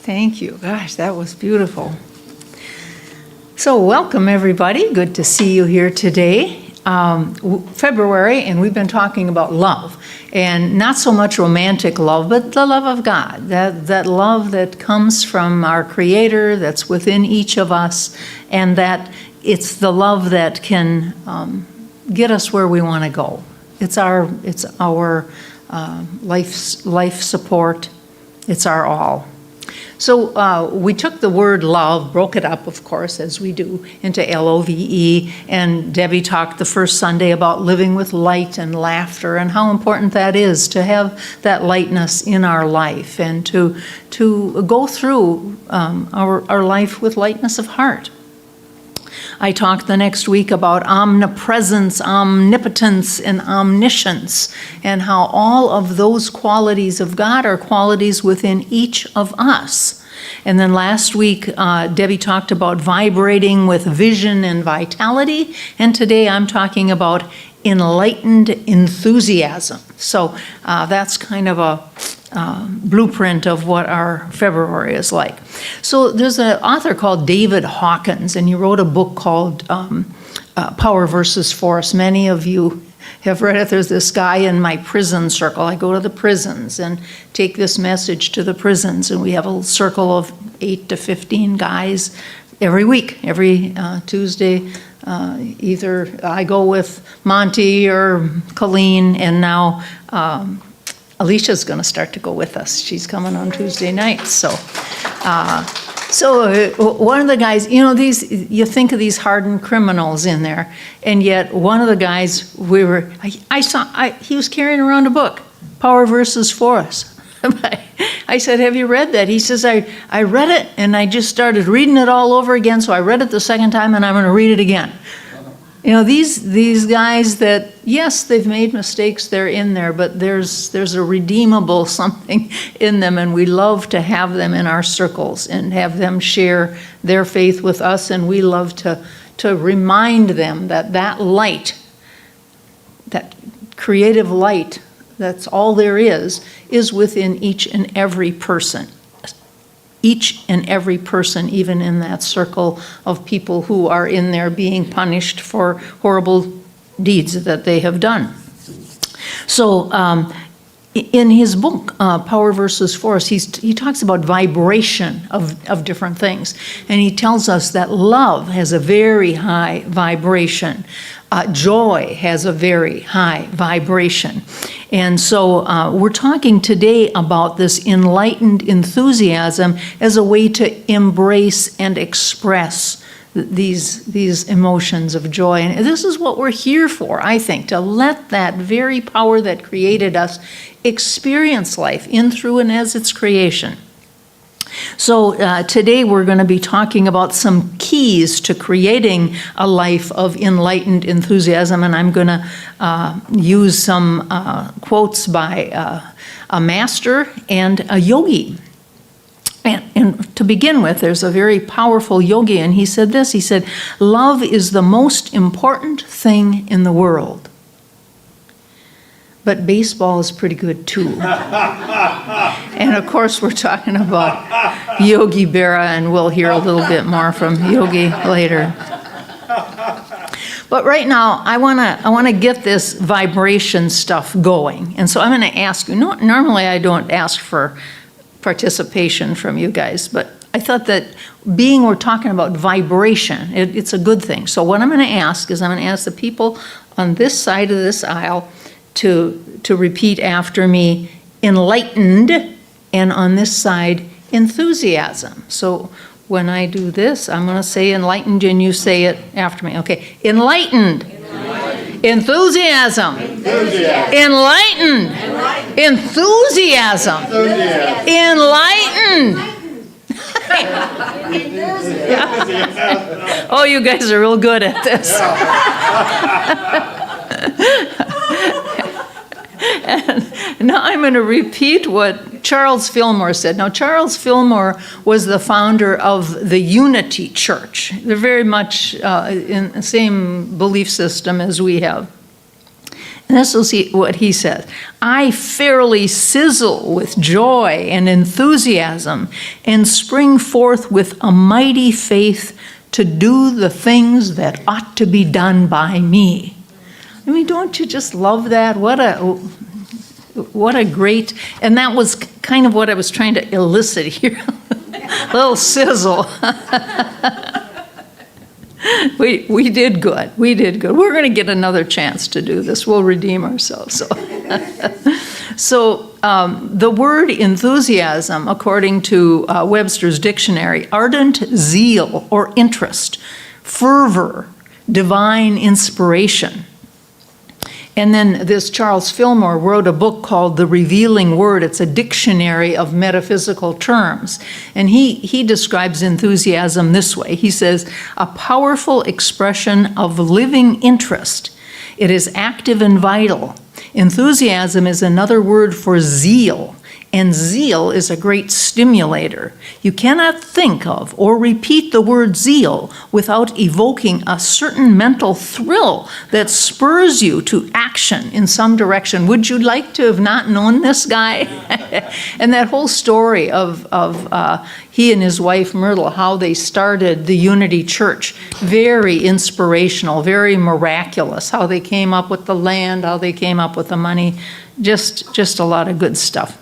Thank you. Gosh, that was beautiful. So welcome, everybody. Good to see you here today. February, and we've been talking about love. And not so much romantic love, but the love of God. That love that comes from our Creator, that's within each of us, and that it's the love that can get us where we want to go. It's our life support. It's our all. So we took the word love, broke it up, of course, as we do, into L-O-V-E, and Debbie talked the first Sunday about living with light and laughter and how important that is to have that lightness in our life and to go through our life with lightness of heart. I talked the next week about omnipresence, omnipotence, and omniscience, and how all of those qualities of God are qualities within each of us. And then last week, Debbie talked about vibrating with vision and vitality, and today I'm talking about enlightened enthusiasm. So that's kind of a blueprint of what our February is like. So there's an author called David Hawkins, and he wrote a book called Power versus Force. Many of you have read it. There's this guy in my prison circle. I go to the prisons and take this message to the prisons, and we have a circle of 8 to 15 guys every week, every Tuesday. Either I go with Monty or Colleen, and now Alicia's going to start to go with us. She's coming on Tuesday nights. So one of the guys, you think of these hardened criminals in there, and yet one of the guys he was carrying around a book, Power versus Force. I said, have you read that? He says, I read it, and I just started reading it all over again, so I read it the second time, and I'm going to read it again. These guys that, yes, they've made mistakes, they're in there, but there's a redeemable something in them, and we love to have them in our circles and have them share their faith with us, and we love to remind them that light, that creative light, that's all there is within each and every person. Each and every person, even in that circle of people who are in there being punished for horrible deeds that they have done. So in his book, Power versus Force, he talks about vibration of different things. And he tells us that love has a very high vibration. Joy has a very high vibration. And so we're talking today about this enlightened enthusiasm as a way to embrace and express these emotions of joy. And this is what we're here for, I think, to let that very power that created us experience life in, through, and as its creation. So today we're going to be talking about some keys to creating a life of enlightened enthusiasm, and I'm going to use some quotes by a master and a yogi. And to begin with, there's a very powerful yogi, and he said this. He said, "Love is the most important thing in the world. But baseball is pretty good too." And of course, we're talking about Yogi Berra, and we'll hear a little bit more from Yogi later. But right now, I want to get this vibration stuff going, and so I'm going to ask you. Normally, I don't ask for participation from you guys, but I thought that we're talking about vibration, it's a good thing. So what I'm going to ask is I'm going to ask the people on this side of this aisle to repeat after me, enlightened, and on this side, enthusiasm. So when I do this, I'm going to say enlightened, and you say it after me. Okay, enlightened. Enthusiasm. Enlightened. Enthusiasm. Enlightened. Oh, you guys are real good at this. And now I'm going to repeat what Charles Fillmore said. Now, Charles Fillmore was the founder of the Unity Church. They're very much in the same belief system as we have. And this is what he says. I fairly sizzle with joy and enthusiasm and spring forth with a mighty faith to do the things that ought to be done by me. I mean, don't you just love that? What a great, and that was kind of what I was trying to elicit here. A little sizzle. We did good. We did good. We're going to get another chance to do this. We'll redeem ourselves. So the word enthusiasm, according to Webster's dictionary, ardent zeal or interest, fervor, divine inspiration. And then this Charles Fillmore wrote a book called The Revealing Word. It's a dictionary of metaphysical terms. And he describes enthusiasm this way. He says, a powerful expression of living interest. It is active and vital. Enthusiasm is another word for zeal. And zeal is a great stimulator. You cannot think of or repeat the word zeal without evoking a certain mental thrill that spurs you to action in some direction. Would you like to have not known this guy? And that whole story of he and his wife Myrtle, how they started the Unity Church, very inspirational, very miraculous, how they came up with the land, how they came up with the money, just a lot of good stuff.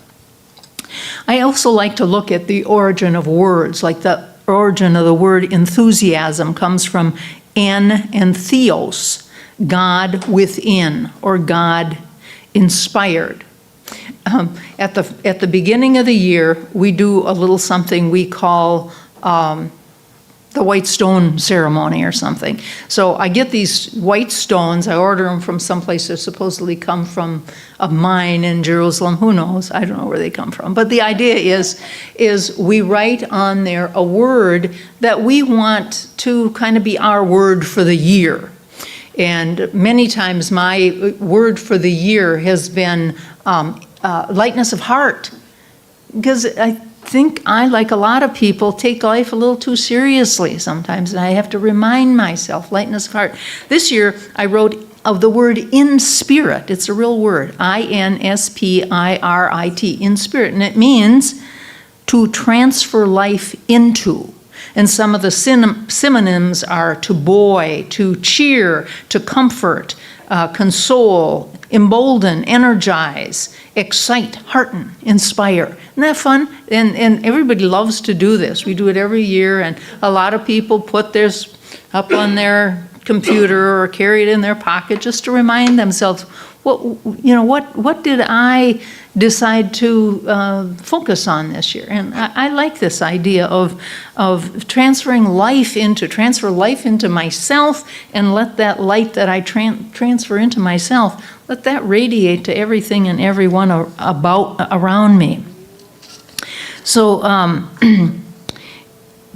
I also like to look at the origin of words, like the origin of the word enthusiasm comes from en and theos, God within, or God inspired. At the beginning of the year, we do a little something we call the white stone ceremony or something. So I get these white stones, I order them from someplace that supposedly come from a mine in Jerusalem, who knows, I don't know where they come from. But the idea is we write on there a word that we want to kind of be our word for the year. And many times my word for the year has been lightness of heart, because I think I, like a lot of people, take life a little too seriously sometimes, and I have to remind myself, lightness of heart. This year, I wrote of the word in spirit. It's a real word, inspirit, in spirit, and it means to transfer life into. And some of the synonyms are to buoy, to cheer, to comfort, console, embolden, energize, excite, hearten, inspire. Isn't that fun? And everybody loves to do this. We do it every year, and a lot of people put theirs up on their computer or carry it in their pocket just to remind themselves, what did I decide to focus on this year? And I like this idea of transfer life into myself, and let that light that I transfer into myself, let that radiate to everything and everyone around me. So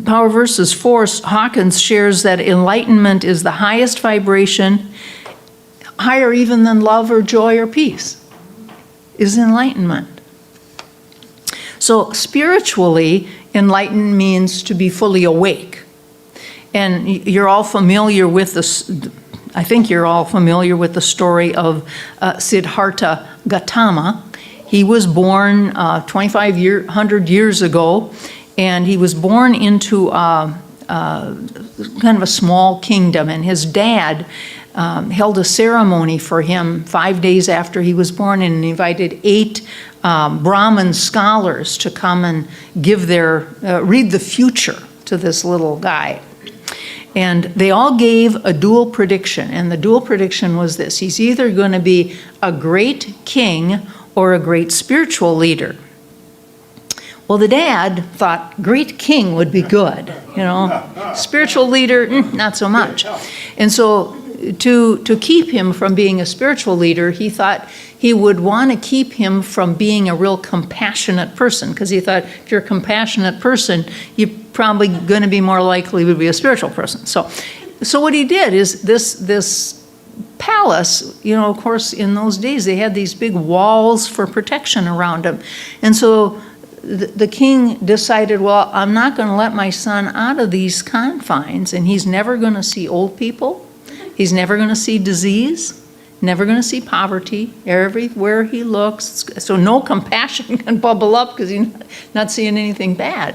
Power Verses 4, Hawkins shares that enlightenment is the highest vibration, higher even than love or joy or peace, is enlightenment. So spiritually, enlightened means to be fully awake. And you're all familiar with this, I think you're all familiar with the story of Siddhartha Gautama. He was born 2,500 years ago, and he was born into kind of a small kingdom, and his dad held a ceremony for him 5 days after he was born, and invited 8 Brahmin scholars to come and give read the future to this little guy. And they all gave a dual prediction, and the dual prediction was this: he's either going to be a great king or a great spiritual leader. Well, the dad thought great king would be good, spiritual leader, not so much. And so to keep him from being a spiritual leader, he thought he would want to keep him from being a real compassionate person, because he thought if you're a compassionate person, you're probably going to be more likely to be a spiritual person. So what he did is this palace, of course, in those days they had these big walls for protection around him. And so the king decided, well, I'm not going to let my son out of these confines, and he's never going to see old people. He's never going to see disease, never going to see poverty everywhere he looks. So no compassion can bubble up because he's not seeing anything bad.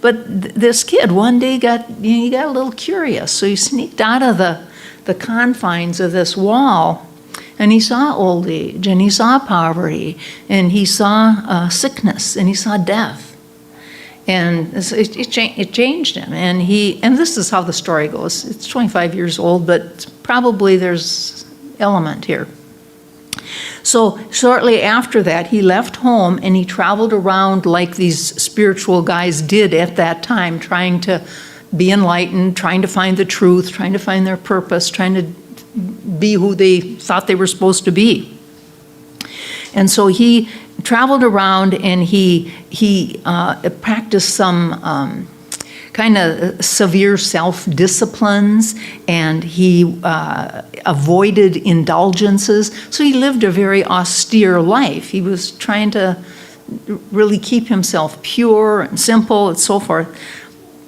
But this kid one day he got a little curious, so he sneaked out of the confines of this wall, and he saw old age, and he saw poverty, and he saw sickness, and he saw death. And it changed him, and this is how the story goes. It's 25 years old, but probably there's element here. So shortly after that, he left home and he traveled around like these spiritual guys did at that time, trying to be enlightened, trying to find the truth, trying to find their purpose, trying to be who they thought they were supposed to be. And so he traveled around and he practiced some kind of severe self-disciplines, and he avoided indulgences. So he lived a very austere life. He was trying to really keep himself pure and simple and so forth.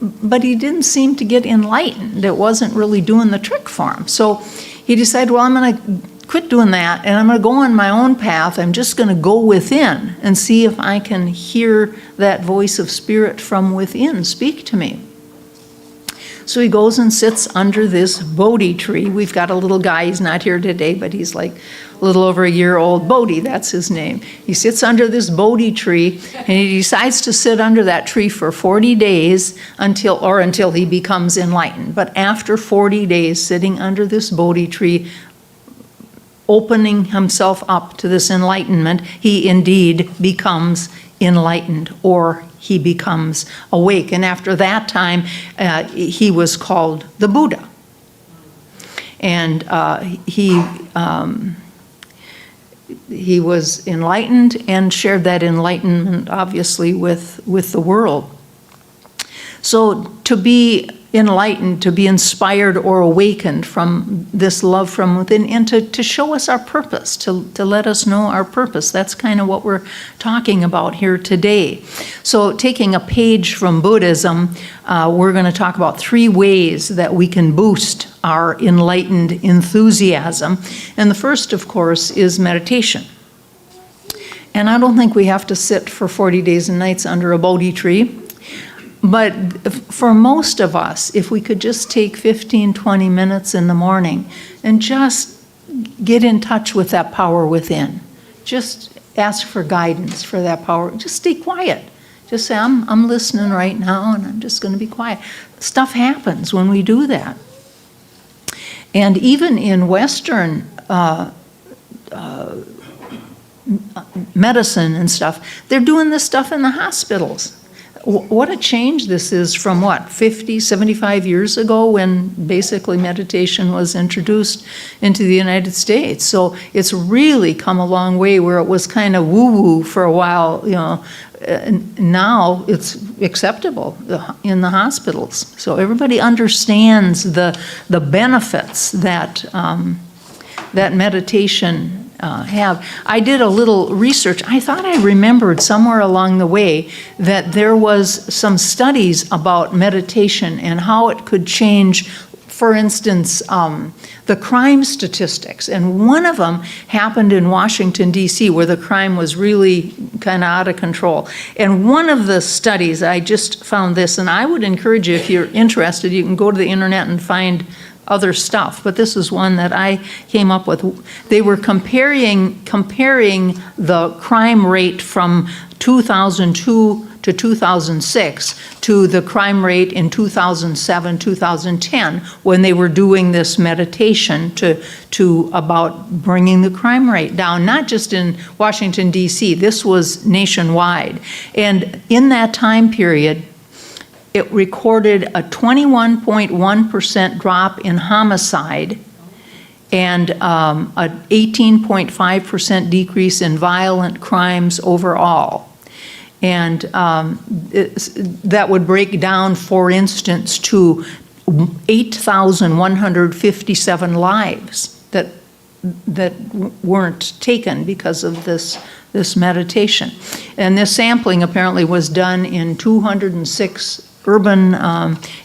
But he didn't seem to get enlightened. It wasn't really doing the trick for him. So he decided, well, I'm going to quit doing that, and I'm going to go on my own path. I'm just going to go within and see if I can hear that voice of spirit from within speak to me. So he goes and sits under this Bodhi tree. We've got a little guy, he's not here today, but he's like a little over a year old. Bodhi, that's his name. He sits under this Bodhi tree, and he decides to sit under that tree for 40 days until he becomes enlightened. But after 40 days sitting under this Bodhi tree, opening himself up to this enlightenment, he indeed becomes enlightened, or he becomes awake. And after that time, he was called the Buddha. And he was enlightened and shared that enlightenment, obviously, with the world. So to be enlightened, to be inspired or awakened from this love from within, and to show us our purpose, to let us know our purpose. That's kind of what we're talking about here today. So taking a page from Buddhism, we're going to talk about 3 ways that we can boost our enlightened enthusiasm. And the first, of course, is meditation. And I don't think we have to sit for 40 days and nights under a Bodhi tree. But for most of us, if we could just take 15, 20 minutes in the morning and just get in touch with that power within, just ask for guidance for that power, just stay quiet. Just say, I'm listening right now, and I'm just going to be quiet. Stuff happens when we do that. And even in Western medicine and stuff, they're doing this stuff in the hospitals. What a change this is from 50, 75 years ago, when basically meditation was introduced into the United States. So it's really come a long way, where it was kind of woo-woo for a while, now it's acceptable in the hospitals. So everybody understands the benefits that that meditation have. I did a little research. I thought I remembered somewhere along the way that there was some studies about meditation and how it could change, for instance, the crime statistics. And one of them happened in Washington, D.C., where the crime was really kind of out of control. And one of the studies, I just found this, and I would encourage you, if you're interested, you can go to the internet and find other stuff, but this is one that I came up with. They were comparing the crime rate from 2002 to 2006 to the crime rate in 2007, 2010, when they were doing this meditation to about bringing the crime rate down, not just in Washington, D.C., this was nationwide. And in that time period, it recorded a 21.1% drop in homicide and an 18.5% decrease in violent crimes overall. And that would break down, for instance, to 8,157 lives that weren't taken because of this meditation. And this sampling apparently was done in 206 urban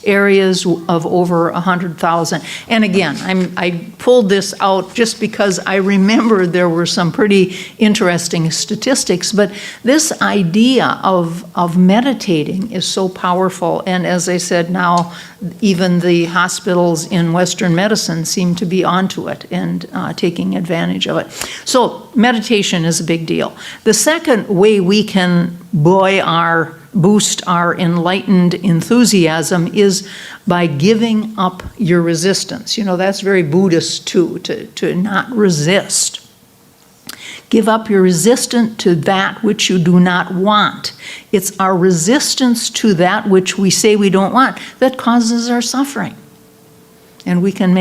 areas of over 100,000. And again, I pulled this out just because I remember there were some pretty interesting statistics, but this idea of meditating is so powerful. And as I said, now even the hospitals in Western medicine seem to be onto it and taking advantage of it. So meditation is a big deal. The second way we can boost our enlightened enthusiasm is by giving up your resistance. You know, that's very Buddhist too, to not resist. Give up your resistance to that which you do not want. It's our resistance to that which we say we don't want that causes our suffering. And we can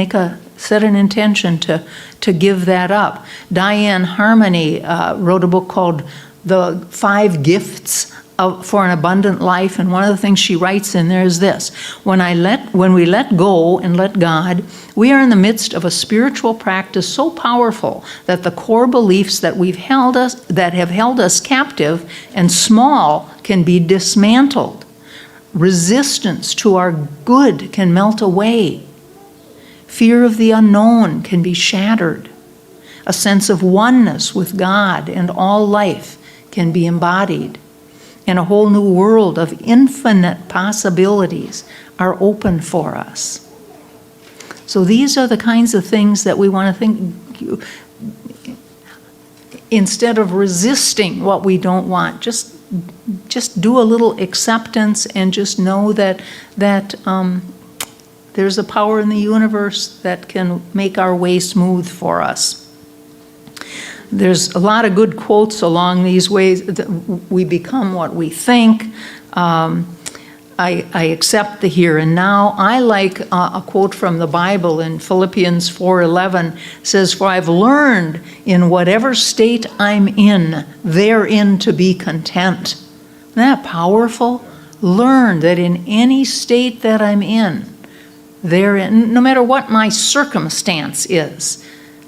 set an intention to give that up. Diane Harmony wrote a book called The 5 Gifts for an Abundant Life, and one of the things she writes in there is this: when we let go and let God, we are in the midst of a spiritual practice so powerful that the core beliefs that have held us captive and small can be dismantled. Resistance to our good can melt away. Fear of the unknown can be shattered. A sense of oneness with God and all life can be embodied. And a whole new world of infinite possibilities are open for us. So these are the kinds of things that we want to think, instead of resisting what we don't want, just do a little acceptance and just know that there's a power in the universe that can make our way smooth for us. There's a lot of good quotes along these ways. We become what we think. I accept the here and now. I like a quote from the Bible in Philippians 4:11. Says, "For I've learned in whatever state I'm in, therein to be content." Isn't that powerful? Learn that in any state that I'm in, therein, no matter what my circumstance is,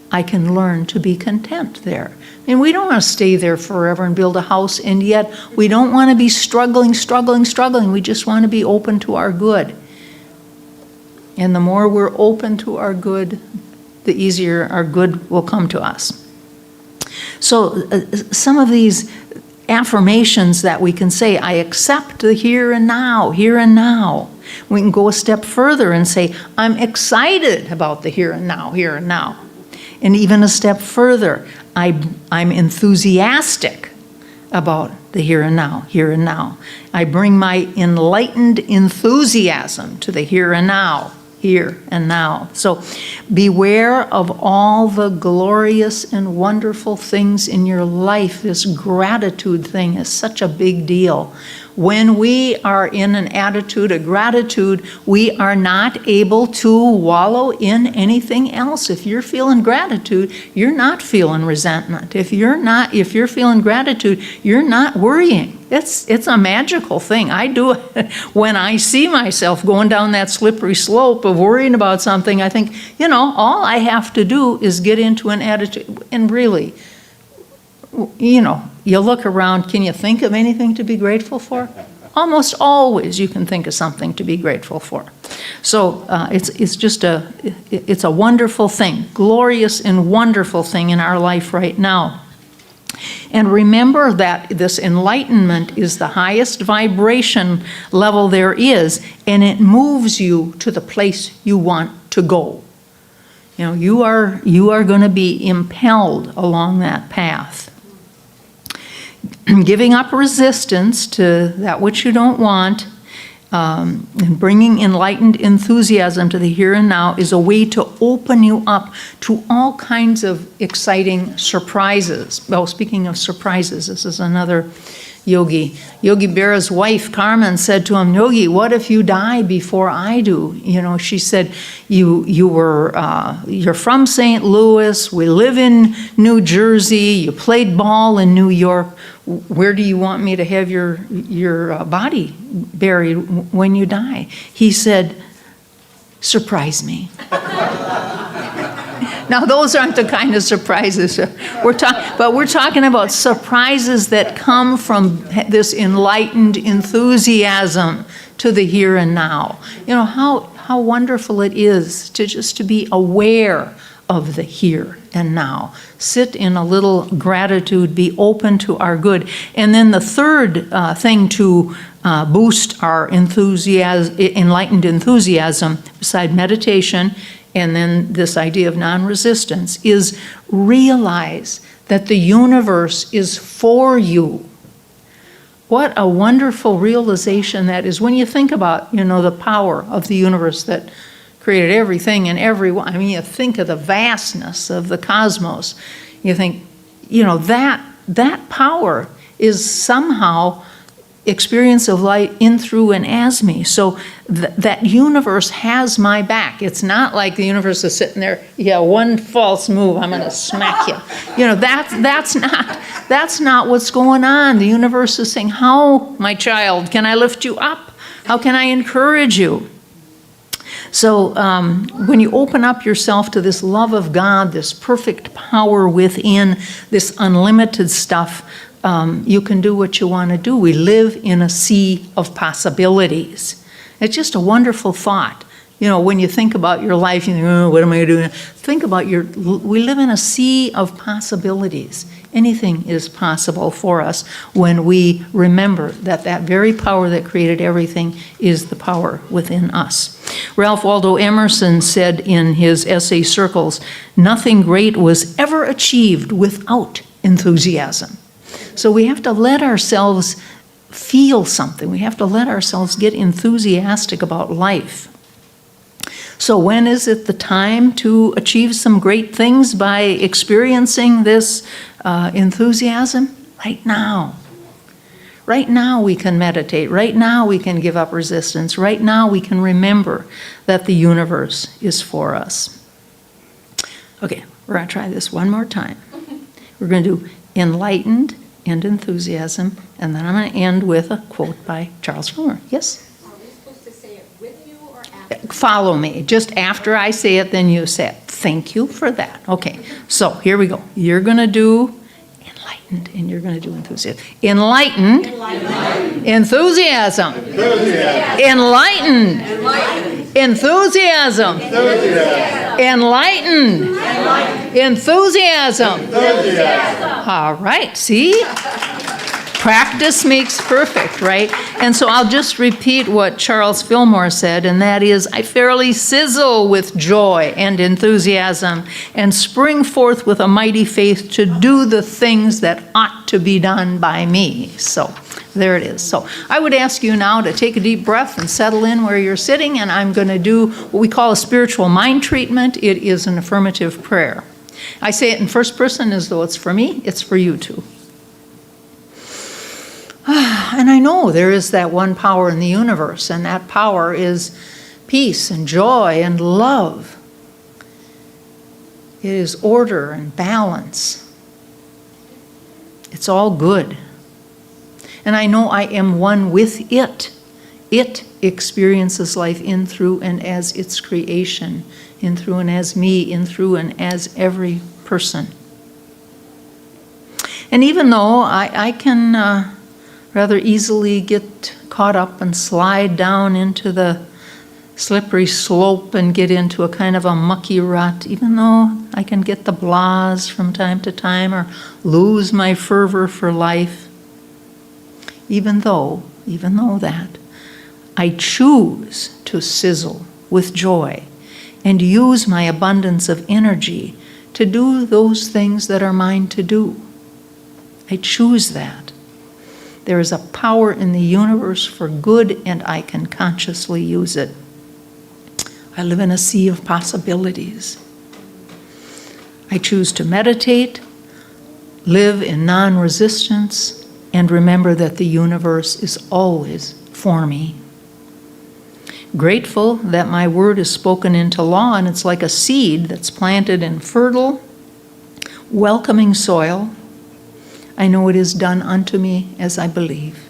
I can learn to be content there. And we don't want to stay there forever and build a house, and yet we don't want to be struggling. We just want to be open to our good. And the more we're open to our good, the easier our good will come to us. So some of these affirmations that we can say, I accept the here and now, here and now. We can go a step further and say, I'm excited about the here and now, here and now. And even a step further, I'm enthusiastic about the here and now, here and now. I bring my enlightened enthusiasm to the here and now, here and now. So beware of all the glorious and wonderful things in your life. This gratitude thing is such a big deal. When we are in an attitude of gratitude, we are not able to wallow in anything else. If you're feeling gratitude, you're not feeling resentment. If you're feeling gratitude, you're not worrying. It's a magical thing. I do it when I see myself going down that slippery slope of worrying about something. I think, all I have to do is get into an attitude, and really, you look around, can you think of anything to be grateful for? Almost always you can think of something to be grateful for. So it's a wonderful thing, glorious and wonderful thing in our life right now. And remember that this enlightenment is the highest vibration level there is, and it moves you to the place you want to go. You are going to be impelled along that path. Giving up resistance to that which you don't want, and bringing enlightened enthusiasm to the here and now is a way to open you up to all kinds of exciting surprises. Well, speaking of surprises, this is another yogi. Yogi Berra's wife, Carmen, said to him, Yogi, what if you die before I do? She said, you're from St. Louis, we live in New Jersey, you played ball in New York. Where do you want me to have your body buried when you die? He said, surprise me. Now, those aren't the kind of surprises but we're talking about surprises that come from this enlightened enthusiasm to the here and now. You know, how wonderful it is to be aware of the here and now. Sit in a little gratitude, be open to our good. And then the third thing to boost our enlightened enthusiasm, beside meditation and then this idea of non-resistance, is realize that the universe is for you. What a wonderful realization that is when you think about, the power of the universe that created everything and everyone. I mean, you think of the vastness of the cosmos. You think, that power is somehow experience of light in, through, and as me. So that universe has my back. It's not like the universe is sitting there, one false move, I'm going to smack you. That's not what's going on. The universe is saying, how, my child, can I lift you up? How can I encourage you? So when you open up yourself to this love of God, this perfect power within, this unlimited stuff, you can do what you want to do. We live in a sea of possibilities. It's just a wonderful thought. When you think about your life, you think, oh, what am I doing? Think about we live in a sea of possibilities. Anything is possible for us when we remember that very power that created everything is the power within us. Ralph Waldo Emerson said in his essay Circles, nothing great was ever achieved without enthusiasm. So we have to let ourselves feel something. We have to let ourselves get enthusiastic about life. So when is it the time to achieve some great things by experiencing this enthusiasm? Right now. Right now we can meditate. Right now we can give up resistance. Right now we can remember that the universe is for us. Okay, we're going to try this one more time. We're going to do enlightened and enthusiasm, and then I'm going to end with a quote by Charles Fuller. Yes? Are we supposed to say it with you or after? Follow me. Just after I say it, then you say it. Thank you for that. Okay, so here we go. You're going to do enlightened, and you're going to do enthusiasm. Enlightened. Enthusiasm. Enlightened. Enthusiasm. Enlightened. Enthusiasm. All right, see? Practice makes perfect, right? And so I'll just repeat what Charles Fillmore said, and that is, I fairly sizzle with joy and enthusiasm and spring forth with a mighty faith to do the things that ought to be done by me. So there it is. So I would ask you now to take a deep breath and settle in where you're sitting, and I'm going to do what we call a spiritual mind treatment. It is an affirmative prayer. I say it in first person as though it's for me, it's for you too. And I know there is that one power in the universe, and that power is peace and joy and love. It is order and balance. It's all good. And I know I am one with it. It experiences life in, through, and as its creation, in, through, and as me, in, through, and as every person. And even though I can rather easily get caught up and slide down into the slippery slope and get into a kind of a mucky rut, even though I can get the blahs from time to time or lose my fervor for life, even though that, I choose to sizzle with joy and use my abundance of energy to do those things that are mine to do. I choose that. There is a power in the universe for good, and I can consciously use it. I live in a sea of possibilities. I choose to meditate, live in non-resistance, and remember that the universe is always for me. Grateful that my word is spoken into law, and it's like a seed that's planted in fertile, welcoming soil. I know it is done unto me as I believe.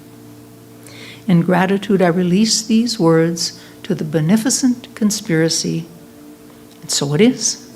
In gratitude, I release these words to the beneficent conspiracy, and so it is.